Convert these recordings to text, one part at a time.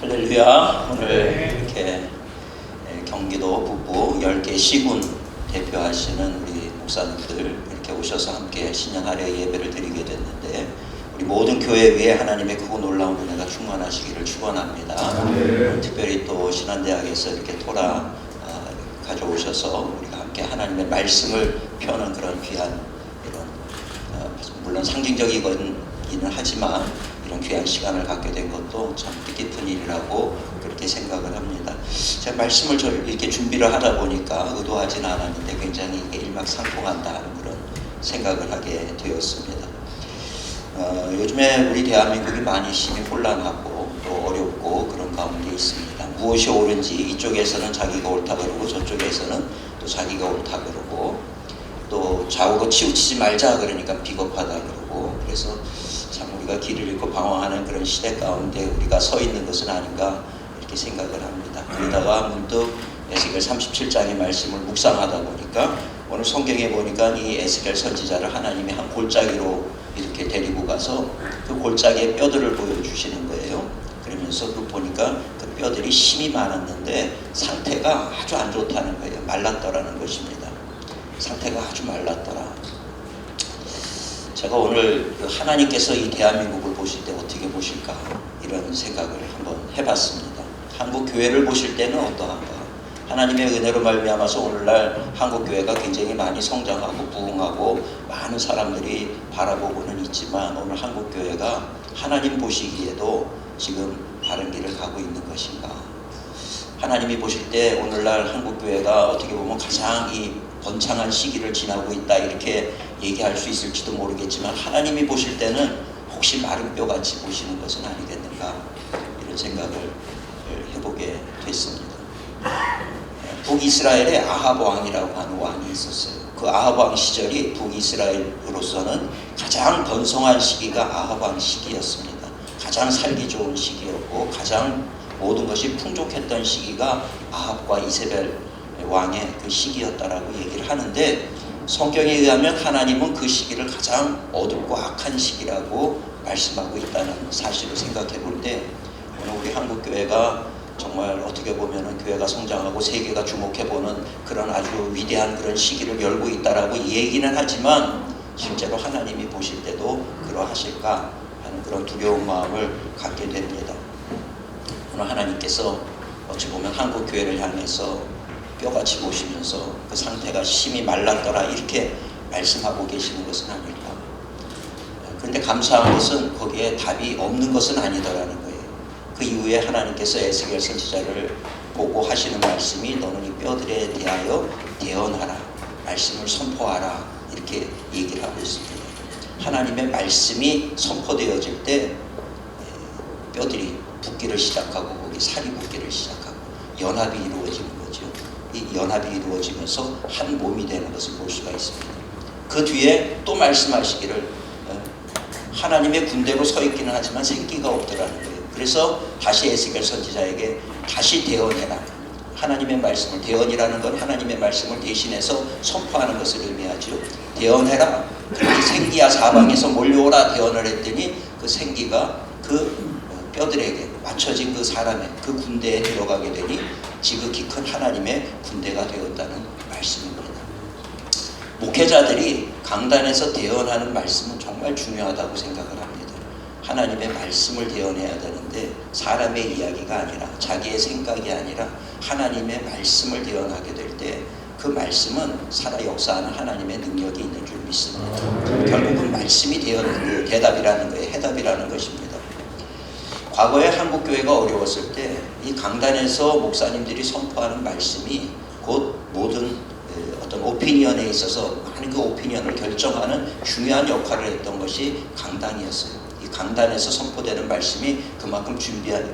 할렐루야. 오늘 이렇게 경기도 북부 10개 시군 대표하시는 우리 목사님들 이렇게 오셔서 함께 신년하례 예배를 드리게 됐는데, 우리 모든 교회 위에 하나님의 크고 놀라운 은혜가 충만하시기를 축원합니다. 특별히 또 신한대학에서 이렇게 토라 가져오셔서 우리가 함께 하나님의 말씀을 펴는 그런 귀한 이런 물론 상징적이기는 하지만 이런 귀한 시간을 갖게 된 것도 참 뜻깊은 일이라고 그렇게 생각을 합니다. 제가 말씀을 이렇게 준비를 하다 보니까 의도하지는 않았는데 굉장히 이게 일맥상통한다 하는 그런 생각을 하게 되었습니다. 요즘에 우리 대한민국이 많이 심히 혼란하고 또 어렵고 그런 가운데 있습니다. 무엇이 옳은지 이쪽에서는 자기가 옳다 그러고 저쪽에서는 또 자기가 옳다 그러고, 또 좌우로 치우치지 말자 그러니까 비겁하다 그러고, 그래서 참 우리가 길을 잃고 방황하는 그런 시대 가운데 우리가 서 있는 것은 아닌가 이렇게 생각을 합니다. 그러다가 문득 에스겔 37장의 말씀을 묵상하다 보니까 오늘 성경에 보니까 이 에스겔 선지자를 하나님이 한 골짜기로 이렇게 데리고 가서 그 골짜기의 뼈들을 보여주시는 거예요. 그러면서 그 보니까 그 뼈들이 힘이 많았는데 상태가 아주 안 좋다는 거예요. 말랐더라는 것입니다. 상태가 아주 말랐더라. 제가 오늘 하나님께서 이 대한민국을 보실 때 어떻게 보실까 이런 생각을 한번 해봤습니다. 한국 교회를 보실 때는 어떠한가? 하나님의 은혜로 말미암아서 오늘날 한국 교회가 굉장히 많이 성장하고 부흥하고 많은 사람들이 바라보고는 있지만, 오늘 한국 교회가 하나님 보시기에도 지금 바른 길을 가고 있는 것인가? 하나님이 보실 때 오늘날 한국 교회가 어떻게 보면 가장 이 번창한 시기를 지나고 있다 이렇게 얘기할 수 있을지도 모르겠지만, 하나님이 보실 때는 혹시 마른 뼈같이 보시는 것은 아니겠는가 이런 생각을 해보게 됐습니다. 북이스라엘에 아합 왕이라고 하는 왕이 있었어요. 그 아합 왕 시절이 북이스라엘으로서는 가장 번성한 시기가 아합 왕 시기였습니다. 가장 살기 좋은 시기였고 가장 모든 것이 풍족했던 시기가 아합과 이세벨 왕의 그 시기였다라고 얘기를 하는데, 성경에 의하면 하나님은 그 시기를 가장 어둡고 악한 시기라고 말씀하고 있다는 사실을 생각해 볼 때, 오늘 우리 한국 교회가 정말 어떻게 보면은 교회가 성장하고 세계가 주목해보는 그런 아주 위대한 그런 시기를 열고 있다라고 얘기는 하지만, 실제로 하나님이 보실 때도 그러하실까 하는 그런 두려운 마음을 갖게 됩니다. 오늘 하나님께서 어찌 보면 한국 교회를 향해서 뼈같이 보시면서 그 상태가 심히 말랐더라 이렇게 말씀하고 계시는 것은 아닐까. 그런데 감사한 것은 거기에 답이 없는 것은 아니더라는 거예요. 그 이후에 하나님께서 에스겔 선지자를 보고 하시는 말씀이 너는 이 뼈들에 대하여 대언하라, 말씀을 선포하라 이렇게 얘기를 하고 있습니다. 하나님의 말씀이 선포되어질 때 뼈들이 붓기를 시작하고 거기 살이 붓기를 시작하고 연합이 이루어지는 거죠. 이 연합이 이루어지면서 한 몸이 되는 것을 볼 수가 있습니다. 그 뒤에 또 말씀하시기를 하나님의 군대로 서 있기는 하지만 생기가 없더라는 거예요. 그래서 다시 에스겔 선지자에게 다시 대언해라. 하나님의 말씀을, 대언이라는 건 하나님의 말씀을 대신해서 선포하는 것을 의미하죠. 대언해라. 그렇게 생기야 사방에서 몰려오라 대언을 했더니 그 생기가 그 뼈들에게 맞춰진 그 사람의 그 군대에 들어가게 되니 지극히 큰 하나님의 군대가 되었다는 말씀입니다. 목회자들이 강단에서 대언하는 말씀은 정말 중요하다고 생각을 합니다. 하나님의 말씀을 대언해야 되는데 사람의 이야기가 아니라 자기의 생각이 아니라 하나님의 말씀을 대언하게 될 때 그 말씀은 살아 역사하는 하나님의 능력이 있는 줄 믿습니다. 결국은 말씀이 대답이라는 거예요. 해답이라는 것입니다. 과거에 한국 교회가 어려웠을 때 이 강단에서 목사님들이 선포하는 말씀이 곧 모든 어떤 오피니언에 있어서 많은 그 오피니언을 결정하는 중요한 역할을 했던 것이 강단이었어요. 이 강단에서 선포되는 말씀이 그만큼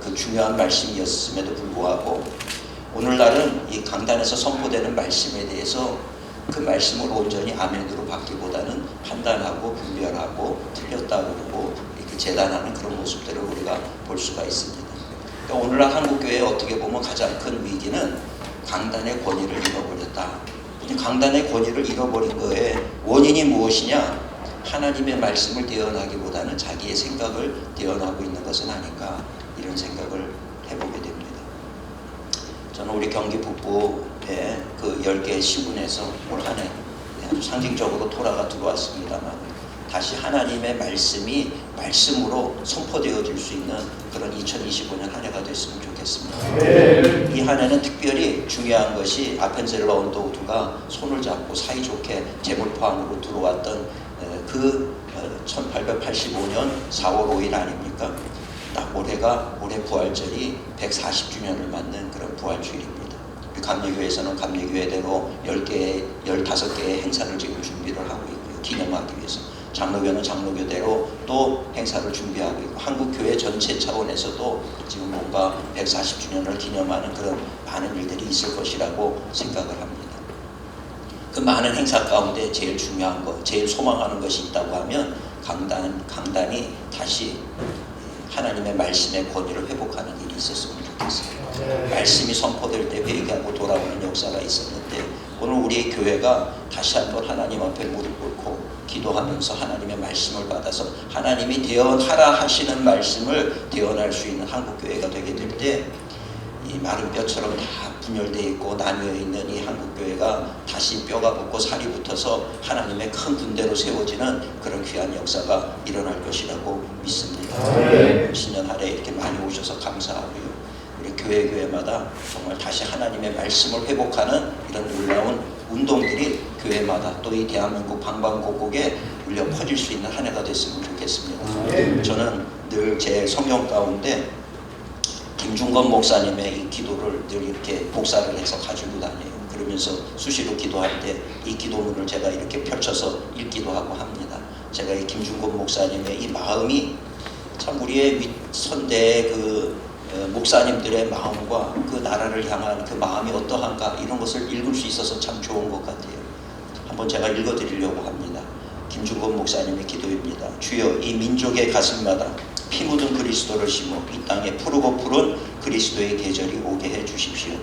그 중요한 말씀이었음에도 불구하고 오늘날은 이 강단에서 선포되는 말씀에 대해서 그 말씀을 온전히 아멘으로 받기보다는 판단하고 분별하고 틀렸다고 그러고 이렇게 재단하는 그런 모습들을 우리가 볼 수가 있습니다. 그러니까 오늘날 한국교회에 어떻게 보면 가장 큰 위기는 강단의 권위를 잃어버렸다. 강단의 권위를 잃어버린 거에 원인이 무엇이냐? 하나님의 말씀을 대언하기보다는 자기의 생각을 대언하고 있는 것은 아닌가 이런 생각을 해봅니다. 저는 우리 경기 북부에 그 10개 시군에서 올 한 해 아주 상징적으로 토라가 들어왔습니다만 다시 하나님의 말씀이 말씀으로 선포되어질 수 있는 그런 2025년 한 해가 됐으면 좋겠습니다. 이 한 해는 특별히 중요한 것이 아펜젤러 언더우드가 손을 잡고 사이좋게 재물포항으로 들어왔던 그 1885년 4월 5일 아닙니까? 딱 올해 부활절이 140주년을 맞는 그런 부활주일입니다. 우리 감리교회에서는 감리교회대로 15개의 행사를 지금 준비를 하고 있고요. 기념하기 위해서. 장로교는 장로교대로 또 행사를 준비하고 있고, 한국교회 전체 차원에서도 지금 뭔가 140주년을 기념하는 그런 많은 일들이 있을 것이라고 생각을 합니다. 그 많은 행사 가운데 제일 중요한 것, 제일 소망하는 것이 있다고 하면 강단이 다시 하나님의 말씀의 권위를 회복하는 일이 있었으면 좋겠어요. 말씀이 선포될 때 회개하고 돌아오는 역사가 있었는데, 오늘 우리 교회가 다시 한번 하나님 앞에 무릎 꿇고 기도하면서 하나님의 말씀을 받아서 하나님이 대언하라 하시는 말씀을 대언할 수 있는 한국교회가 되게 될 때, 이 마른 뼈처럼 다 분열되어 있고 나뉘어 있는 이 한국교회가 다시 뼈가 붙고 살이 붙어서 하나님의 큰 군대로 세워지는 그런 귀한 역사가 일어날 것이라고 믿습니다. 신년 한 해 이렇게 많이 오셔서 감사하고요. 우리 교회마다 정말 다시 하나님의 말씀을 회복하는 이런 놀라운 운동들이 교회마다 또 이 대한민국 방방곡곡에 울려 퍼질 수 있는 한 해가 됐으면 좋겠습니다. 저는 늘 제 성경 가운데 김중건 목사님의 이 기도를 늘 이렇게 복사를 해서 가지고 다녀요. 그러면서 수시로 기도할 때 이 기도문을 제가 이렇게 펼쳐서 읽기도 하고 합니다. 제가 이 김중건 목사님의 이 마음이 참 우리의 윗선대의 그 목사님들의 마음과 그 나라를 향한 그 마음이 어떠한가, 이런 것을 읽을 수 있어서 참 좋은 것 같아요. 한번 제가 읽어드리려고 합니다. 김중건 목사님의 기도입니다. 주여, 이 민족의 가슴마다 피 묻은 그리스도를 심어 이 땅에 푸르고 푸른 그리스도의 계절이 오게 해 주십시오.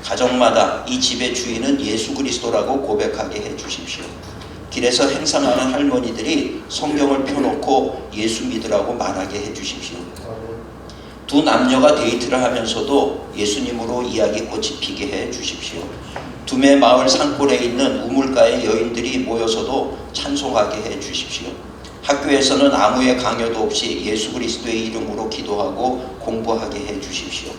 가정마다 이 집의 주인은 예수 그리스도라고 고백하게 해 주십시오. 길에서 행상하는 할머니들이 성경을 펴놓고 예수 믿으라고 말하게 해 주십시오. 두 남녀가 데이트를 하면서도 예수님으로 이야기꽃이 피게 해 주십시오. 두메 마을 산골에 있는 우물가의 여인들이 모여서도 찬송하게 해 주십시오. 학교에서는 아무의 강요도 없이 예수 그리스도의 이름으로 기도하고 공부하게 해 주십시오.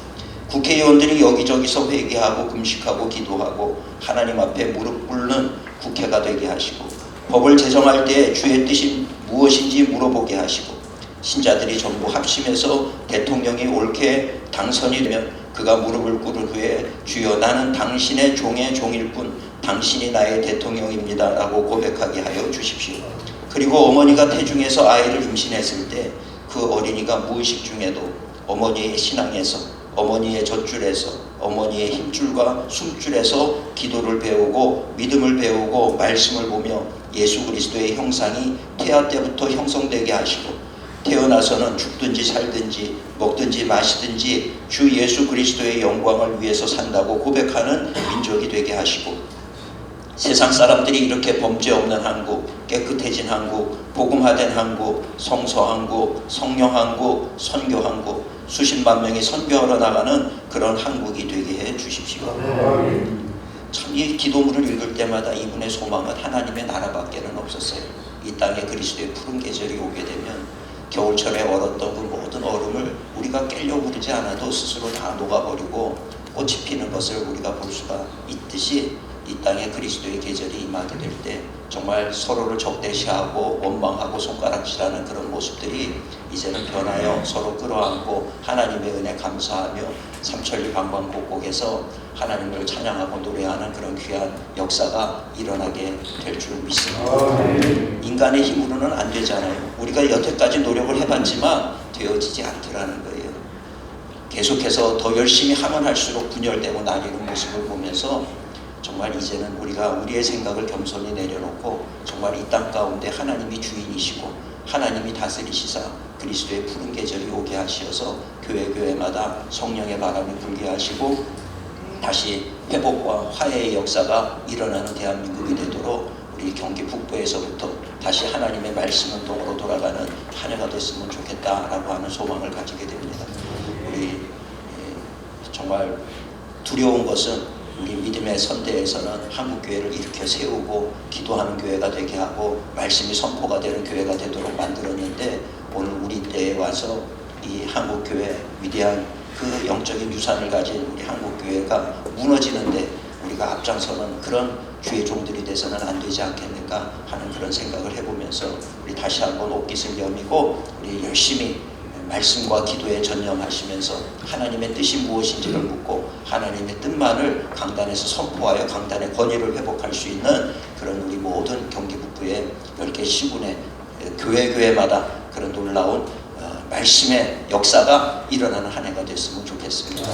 국회의원들이 여기저기서 회개하고 금식하고 기도하고 하나님 앞에 무릎 꿇는 국회가 되게 하시고, 법을 제정할 때 주의 뜻이 무엇인지 물어보게 하시고, 신자들이 전부 합심해서 대통령이 옳게 당선이 되면 그가 무릎을 꿇은 후에 주여, 나는 당신의 종의 종일 뿐 당신이 나의 대통령입니다 라고 고백하게 하여 주십시오. 그리고 어머니가 태중에서 아이를 임신했을 때 그 어린이가 무의식 중에도 어머니의 신앙에서, 어머니의 젖줄에서, 어머니의 힘줄과 숨줄에서 기도를 배우고 믿음을 배우고 말씀을 보며 예수 그리스도의 형상이 태아 때부터 형성되게 하시고, 태어나서는 죽든지 살든지 먹든지 마시든지 주 예수 그리스도의 영광을 위해서 산다고 고백하는 민족이 되게 하시고, 세상 사람들이 이렇게 범죄 없는 한국, 깨끗해진 한국, 복음화된 한국, 성서 한국, 성령 한국, 선교 한국, 수십만 명이 선교하러 나가는 그런 한국이 되게 해 주십시오. 참 이 기도문을 읽을 때마다 이분의 소망은 하나님의 나라밖에는 없었어요. 이 땅에 그리스도의 푸른 계절이 오게 되면 겨울철에 얼었던 그 모든 얼음을 우리가 깨려고 그러지 않아도 스스로 다 녹아버리고 꽃이 피는 것을 우리가 볼 수가 있듯이, 이 땅에 그리스도의 계절이 임하게 될 때 정말 서로를 적대시하고 원망하고 손가락질하는 그런 모습들이 이제는 변하여 서로 끌어안고 하나님의 은혜 감사하며 삼천리 방방곡곡에서 하나님을 찬양하고 노래하는 그런 귀한 역사가 일어나게 될 줄 믿습니다. 인간의 힘으로는 안 되잖아요. 우리가 여태까지 노력을 해봤지만 되어지지 않더라는 거예요. 계속해서 더 열심히 하면 할수록 분열되고 나뉘는 모습을 보면서 정말 이제는 우리가 우리의 생각을 겸손히 내려놓고 정말 이 땅 가운데 하나님이 주인이시고 하나님이 다스리시사 그리스도의 푸른 계절이 오게 하시어서 교회마다 성령의 바람이 불게 하시고 다시 회복과 화해의 역사가 일어나는 대한민국이 되도록 우리 경기 북부에서부터 다시 하나님의 말씀 운동으로 돌아가는 한 해가 됐으면 좋겠다라고 하는 소망을 가지게 됩니다. 우리 정말 두려운 것은 우리 믿음의 선대에서는 한국교회를 일으켜 세우고 기도하는 교회가 되게 하고 말씀이 선포가 되는 교회가 되도록 만들었는데, 오늘 우리 때에 와서 이 한국교회 위대한 그 영적인 유산을 가진 우리 한국교회가 무너지는데 우리가 앞장서는 그런 주의 종들이 돼서는 안 되지 않겠는가 하는 그런 생각을 해보면서 우리 다시 한번 옷깃을 여미고 우리 열심히 말씀과 기도에 전념하시면서 하나님의 뜻이 무엇인지를 묻고 하나님의 뜻만을 강단에서 선포하여 강단의 권위를 회복할 수 있는 그런 우리 모든 경기북부의 10개 시군의 교회마다 그런 놀라운 말씀의 역사가 일어나는 한 해가 됐으면 좋겠습니다.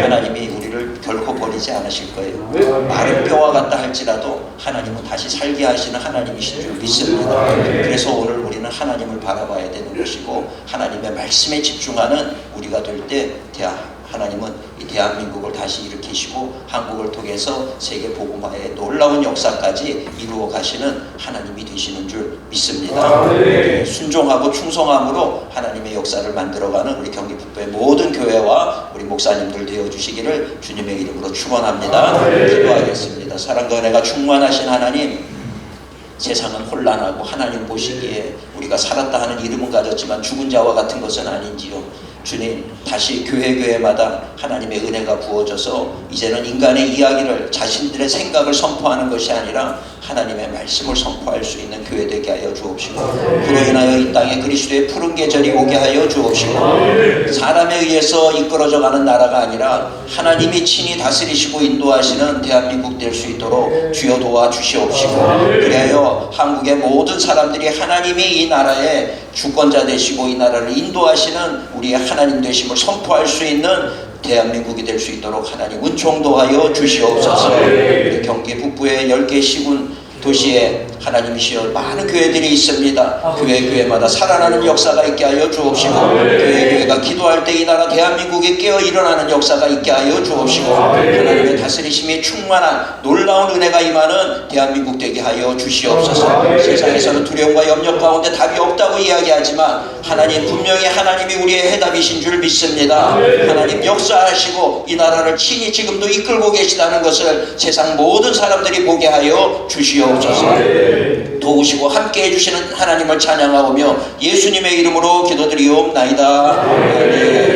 하나님이 우리를 결코 버리지 않으실 거예요. 마른 뼈와 같다 할지라도 하나님은 다시 살게 하시는 하나님이신 줄 믿습니다. 그래서 오늘 우리는 하나님을 바라봐야 되는 것이고 하나님의 말씀에 집중하는 우리가 될 때 하나님은 이 대한민국을 다시 일으키시고 한국을 통해서 세계 복음화의 놀라운 역사까지 이루어 가시는 하나님이 되시는 줄 믿습니다. 순종하고 충성함으로 하나님의 역사를 만들어가는 우리 경기북부의 모든 교회와 우리 목사님들 되어주시기를 주님의 이름으로 축원합니다. 기도하겠습니다. 사랑과 은혜가 충만하신 하나님, 세상은 혼란하고 하나님 보시기에 우리가 살았다 하는 이름은 가졌지만 죽은 자와 같은 것은 아닌지요. 주님, 다시 교회마다 하나님의 은혜가 부어져서 이제는 인간의 이야기를 자신들의 생각을 선포하는 것이 아니라 하나님의 말씀을 선포할 수 있는 교회 되게 하여 주옵시고, 그로 인하여 이 땅에 그리스도의 푸른 계절이 오게 하여 주옵시고, 사람에 의해서 이끌어져 가는 나라가 아니라 하나님이 친히 다스리시고 인도하시는 대한민국 될 수 있도록 주여 도와주시옵시고, 그리하여 한국의 모든 사람들이 하나님이 이 나라의 주권자 되시고 이 나라를 인도하시는 우리의 하나님 되심을 선포할 수 있는 대한민국이 될 수 있도록 하나님 은총도하여 주시옵소서. 우리 경기 북부의 10개 시군 도시에 하나님이시여 많은 교회들이 있습니다. 교회마다 살아나는 역사가 있게 하여 주옵시고, 교회가 기도할 때 이 나라 대한민국에 깨어 일어나는 역사가 있게 하여 주옵시고, 하나님의 다스리심이 충만한 놀라운 은혜가 임하는 대한민국 되게 하여 주시옵소서. 세상에서는 두려움과 염려 가운데 답이 없다고 이야기하지만 하나님, 분명히 하나님이 우리의 해답이신 줄 믿습니다. 하나님 역사하시고 이 나라를 친히 지금도 이끌고 계시다는 것을 세상 모든 사람들이 보게 하여 주시옵소서. 도우시고 함께 해주시는 하나님을 찬양하오며 예수님의 이름으로 기도드리옵나이다. 아멘.